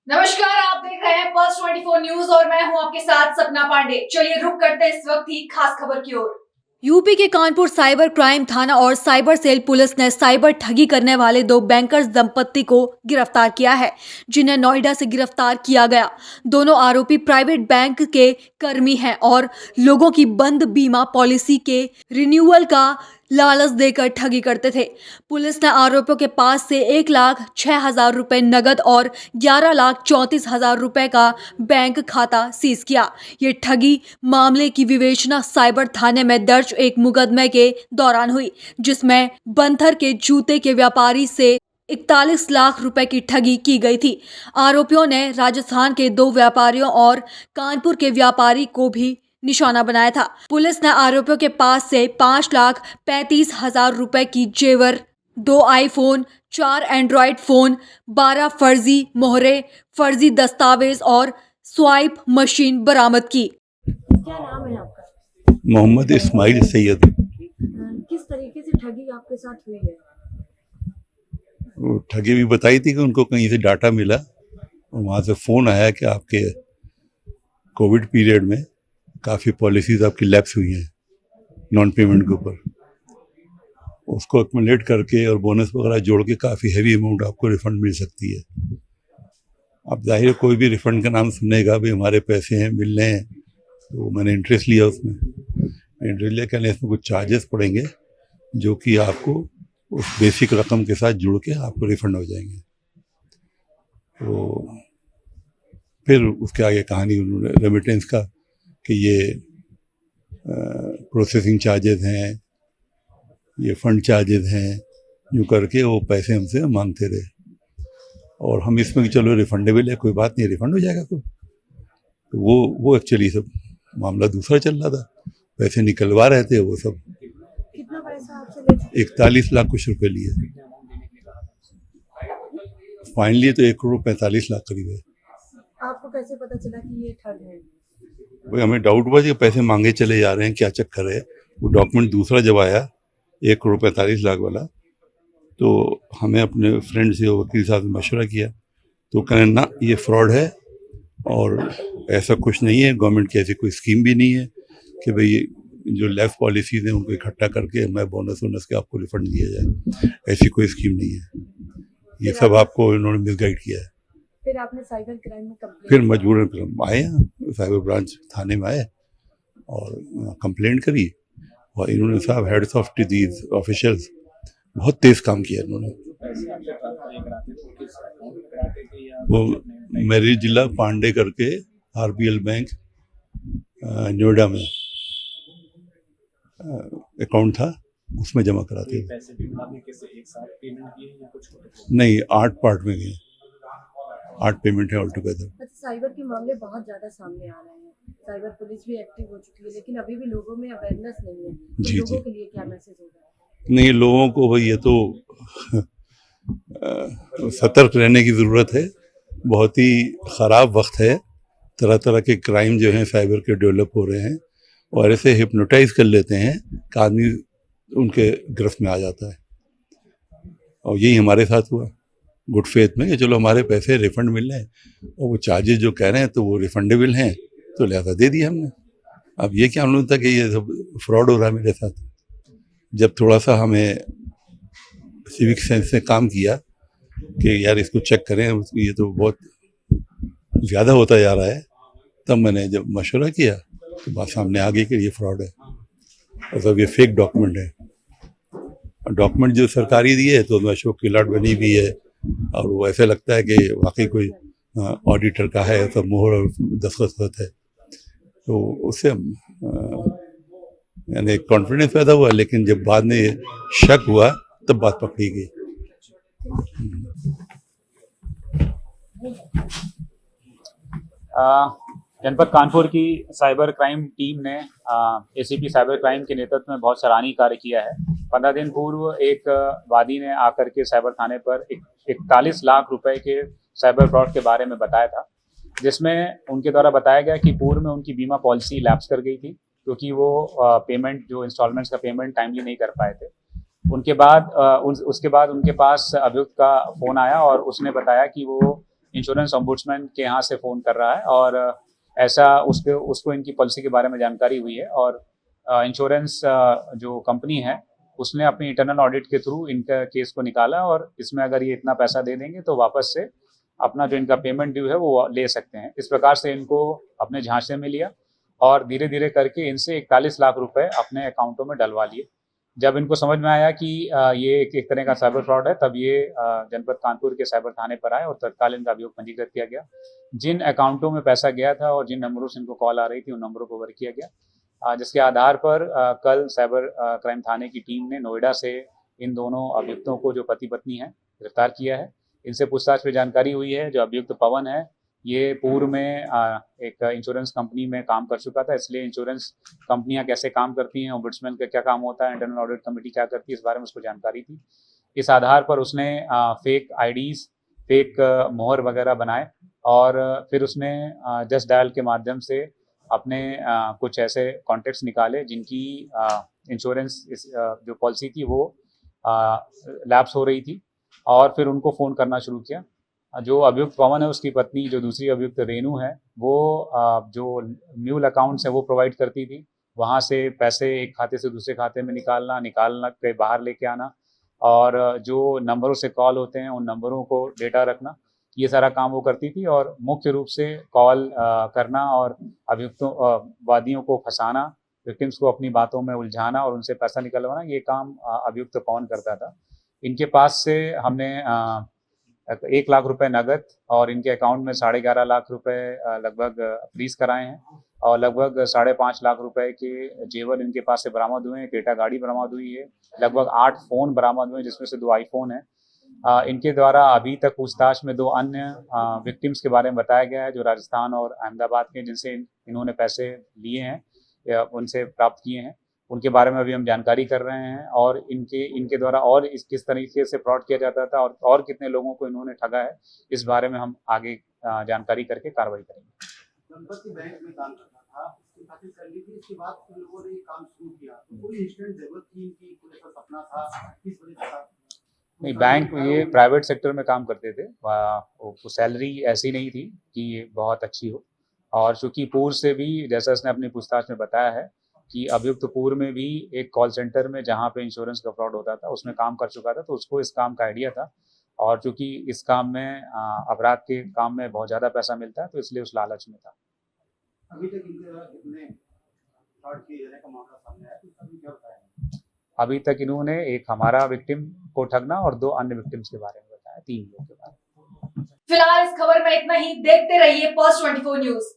नमस्कार, आप देख रहे हैं पल्स 24 न्यूज और मैं हूं आपके साथ सपना पांडे। चलिए रुक करते हैं इस वक्त की खास खबर की ओर। यूपी के कानपुर साइबर क्राइम थाना और साइबर सेल पुलिस ने साइबर ठगी करने वाले दो बैंकर्स दंपत्ति को गिरफ्तार किया है, जिन्हें नोएडा से गिरफ्तार किया गया। दोनों आरोपी प्राइवेट बैंक के कर्मी हैं और लोगों की बंद बीमा पॉलिसी के रिन्यूअल का लालच देकर ठगी करते थे। पुलिस ने आरोपियों के पास से 1,06,000 रुपए नगद और 11,34,000 रुपए का बैंक खाता सीज किया। ये ठगी मामले की विवेचना साइबर थाने में दर्ज एक मुकदमे के दौरान हुई, जिसमें बंथर के जूते के व्यापारी से 41 लाख रुपए की ठगी की गई थी। आरोपियों ने राजस्थान के दो व्यापारियों और कानपुर के व्यापारी को भी निशाना बनाया था। पुलिस ने आरोपियों के पास से 5,35,000 रुपए की जेवर, 2 आईफोन, 4 एंड्रॉयड फोन, 12 फर्जी मोहरे, फर्जी दस्तावेज और स्वाइप मशीन बरामद की। क्या नाम है आपका? मोहम्मद इस्माइल सैयद। किस तरीके से ठगी आपके साथ हुई है? वो ठगी भी बताई थी कि उनको कहीं से डाटा मिला और वहाँ से फ़ोन आया कि आपके कोविड पीरियड में काफ़ी पॉलिसीज़ आपकी लैप्स हुई हैं नॉन पेमेंट के ऊपर। उसको एक्युमुलेट करके और बोनस वगैरह जोड़ के काफ़ी हैवी अमाउंट आपको रिफ़ंड मिल सकती है। अब जाहिर है कोई भी रिफ़ंड का नाम सुनेगा भी हमारे पैसे हैं मिल रहे हैं, तो मैंने इंटरेस्ट लिया उसमें। इंटरेस्ट लिया कहने इसमें कुछ चार्जेस पड़ेंगे जो कि आपको उस बेसिक रकम के साथ जुड़ के आपको रिफ़ंड हो जाएंगे। तो फिर उसके आगे कहानी उन्होंने रेमिटेंस का कि ये प्रोसेसिंग चार्जेस हैं, ये फंड चार्जेस हैं, यूँ करके वो पैसे हमसे मांगते रहे और हम इसमें कि चलो रिफंडेबल है, कोई बात नहीं, रिफ़ंड हो जाएगा। तो वो एक्चुअली सब मामला दूसरा चल रहा था, पैसे निकलवा रहे थे वो सब। कितना पैसा आपसे ले चुके? 41 लाख कुछ रुपए लिए। फाइनली तो 1,45 लाख करीब है। आपको कैसे पता चला कि ये ठग है? भाई हमें डाउट हुआ कि पैसे मांगे चले जा रहे हैं, क्या चक्कर है। वो डॉक्यूमेंट दूसरा जब आया 1,45 लाख वाला, तो हमें अपने फ्रेंड से वकील साहब ने मशवरा किया, तो कहने ना ये फ्रॉड है और ऐसा कुछ नहीं है, गवर्नमेंट की ऐसी कोई स्कीम भी नहीं है कि भाई जो लेफ्ट पॉलिसीज हैं उनको इकट्ठा करके मैं बोनस वोनस के आपको रिफंड दिया जाए, ऐसी कोई स्कीम नहीं है। ये सब आपको इन्होंने मिसगाइड किया है। फिर आपने साइबर क्राइम में कंप्लेंट? फिर मजबूरन फिर हम आए हैं साइबर ब्रांच थाने में आए और कंप्लेंट करी और इन्होंने साहब हेड्स ऑफ दीज ऑफिशियल्स बहुत तेज काम किया इन्होंने। वो मेरी जिला पांडे करके RBL बैंक नोएडा में अकाउंट था, उसमें जमा कराते थे। नहीं, 8 पार्ट में गए, 8 पेमेंट है ऑल टुगेदर। साइबर के मामले बहुत ज्यादा सामने आ रहे हैं, साइबर पुलिस भी एक्टिव हो चुकी है, लेकिन अभी भी लोगों में अवेयरनेस नहीं है। जी लोगों जी। के लिए क्या मैसेज होगा? नहीं, लोगों को भाई ये तो सतर्क रहने की ज़रूरत है। बहुत ही ख़राब वक्त है, तरह तरह के क्राइम जो हैं साइबर के डेवलप हो रहे हैं और ऐसे हिप्नोटाइज कर लेते हैं कि आदमी उनके गिरफ्त में आ जाता है। और यही हमारे साथ हुआ गुड फेथ में कि चलो हमारे पैसे रिफ़ंड मिल रहे हैं और वो चार्जेस जो कह रहे हैं तो वो रिफ़ंडेबल हैं, तो लिहाजा दे दिया हमने। अब ये क्या मालूम था कि ये सब फ्रॉड हो रहा है मेरे साथ। जब थोड़ा सा हमें सिविक सेंस ने काम किया कि यार इसको चेक करें, ये तो बहुत ज़्यादा होता जा रहा है, तब मैंने जब मशवरा किया तो बात सामने आ गई कि ये फ्रॉड है, मतलब ये फेक डॉक्यूमेंट है। डॉक्यूमेंट जो सरकारी दिए है तो अशोक की लाट बनी भी है और वो ऐसे लगता है कि वाकई कोई ऑडिटर का है, सब मोहर और दस्तखत है, तो उससे यानी कॉन्फिडेंस पैदा हुआ। लेकिन जब बाद में शक हुआ तब बात पकड़ी गई। जनपद कानपुर की साइबर क्राइम टीम ने ACP साइबर क्राइम के नेतृत्व में बहुत सराहनीय कार्य किया है। 15 दिन पूर्व एक वादी ने आकर के साइबर थाने पर 41 लाख रुपए के साइबर फ्रॉड के बारे में बताया था, जिसमें उनके द्वारा बताया गया कि पूर्व में उनकी बीमा पॉलिसी लैप्स कर गई थी क्योंकि वो पेमेंट जो इंस्टॉलमेंट्स का पेमेंट टाइमली नहीं कर पाए थे। उसके बाद उनके पास अभियुक्त का फ़ोन आया और उसने बताया कि वो इंश्योरेंस ओम्बुड्समैन के यहाँ से फ़ोन कर रहा है और ऐसा उसको इनकी पॉलिसी के बारे में जानकारी हुई है और इंश्योरेंस जो कंपनी है उसने अपनी इंटरनल ऑडिट के थ्रू इनका केस को निकाला और इसमें अगर ये इतना पैसा दे देंगे तो वापस से अपना जो इनका पेमेंट ड्यू है वो ले सकते हैं। इस प्रकार से इनको अपने झांसे में लिया और धीरे धीरे करके इनसे 41 लाख रुपए अपने अकाउंटों में डलवा लिए। जब इनको समझ में आया कि ये एक तरह का साइबर फ्रॉड है, तब ये जनपद कानपुर के साइबर थाने पर आए और तत्काल इनका अभियोग पंजीकृत किया गया। जिन अकाउंटों में पैसा गया था और जिन नंबरों से इनको कॉल आ रही थी उन नंबरों को वर्क किया गया, जिसके आधार पर कल साइबर क्राइम थाने की टीम ने नोएडा से इन दोनों अभियुक्तों को, जो पति पत्नी हैं, गिरफ्तार किया है। इनसे पूछताछ में जानकारी हुई है जो अभियुक्त पवन है ये पूर्व में एक इंश्योरेंस कंपनी में काम कर चुका था, इसलिए इंश्योरेंस कंपनियां कैसे काम करती हैं, ओम्बुड्समैन का क्या काम होता है, इंटरनल ऑडिट कमेटी क्या करती है, इस बारे में उसको जानकारी थी। इस आधार पर उसने फेक आईडीज, फेक मोहर वगैरह बनाए और फिर उसने जस्ट डायल के माध्यम से अपने कुछ ऐसे कॉन्टैक्ट्स निकाले जिनकी इंश्योरेंस जो पॉलिसी थी वो लैप्स हो रही थी और फिर उनको फ़ोन करना शुरू किया। जो अभियुक्त पवन है उसकी पत्नी, जो दूसरी अभियुक्त रेनू है, वो जो म्यूल अकाउंट्स है वो प्रोवाइड करती थी। वहाँ से पैसे एक खाते से दूसरे खाते में निकालना के बाहर लेके आना और जो नंबरों से कॉल होते हैं उन नंबरों को डेटा रखना, ये सारा काम वो करती थी। और मुख्य रूप से कॉल करना और अभियुक्तों वादियों को फंसाना, विक्टिम्स को अपनी बातों में उलझाना और उनसे पैसा निकलवाना, ये काम अभियुक्त पवन करता था। इनके पास से हमने 1 लाख रुपए नगद और इनके अकाउंट में 11.5 लाख रुपए लगभग फ्रीज कराए हैं और लगभग 5.5 लाख रुपए के जेवर इनके पास से बरामद हुए हैं। क्रेटा गाड़ी बरामद हुई है, लगभग 8 फ़ोन बरामद हुए जिसमें से 2 आईफोन हैं। इनके द्वारा अभी तक पूछताछ में 2 अन्य विक्टिम्स के बारे में बताया गया है जो राजस्थान और अहमदाबाद के, जिनसे इन्होंने पैसे लिए हैं या उनसे प्राप्त किए हैं, उनके बारे में अभी हम जानकारी कर रहे हैं और इनके द्वारा और किस तरीके से फ्रॉड किया जाता था और कितने लोगों को इन्होंने ठगा है, इस बारे में हम आगे जानकारी करके कार्रवाई करेंगे। जनपद बैंक में काम करता था, उसकी खातिर कर ली थी, इसके बाद उन लोगों ने काम शुरू किया, तो कोई इंस्टेंट जरूरत थी इनकी, कोई ऐसा सपना था, किस वजह से? नहीं, बैंक ये प्राइवेट सेक्टर में काम करते थे, सैलरी ऐसी नहीं थी कि बहुत अच्छी हो और चूंकि पूर्व से भी, जैसा उसने अपनी पूछताछ में बताया है कि अभियुक्त पूर्व में भी एक कॉल सेंटर में जहाँ पे इंश्योरेंस का फ्रॉड होता था उसमें काम कर चुका था, तो उसको इस काम का आइडिया था और चूंकि इस काम में अपराध के काम में बहुत ज़्यादा पैसा मिलता है तो इसलिए उस लालच में था। अभी तक कितने फ्रॉड किए जाने का मामला सामने आया, तो अभी क्या बताया? अभी तक इन्होंने एक हमारा विक्टिम को ठगना और 2 अन्य विक्टिम्स के बारे में बताया, 3 लोगों के बारे में। फिलहाल इस खबर में इतना ही। देखते रहिए Post 24 न्यूज।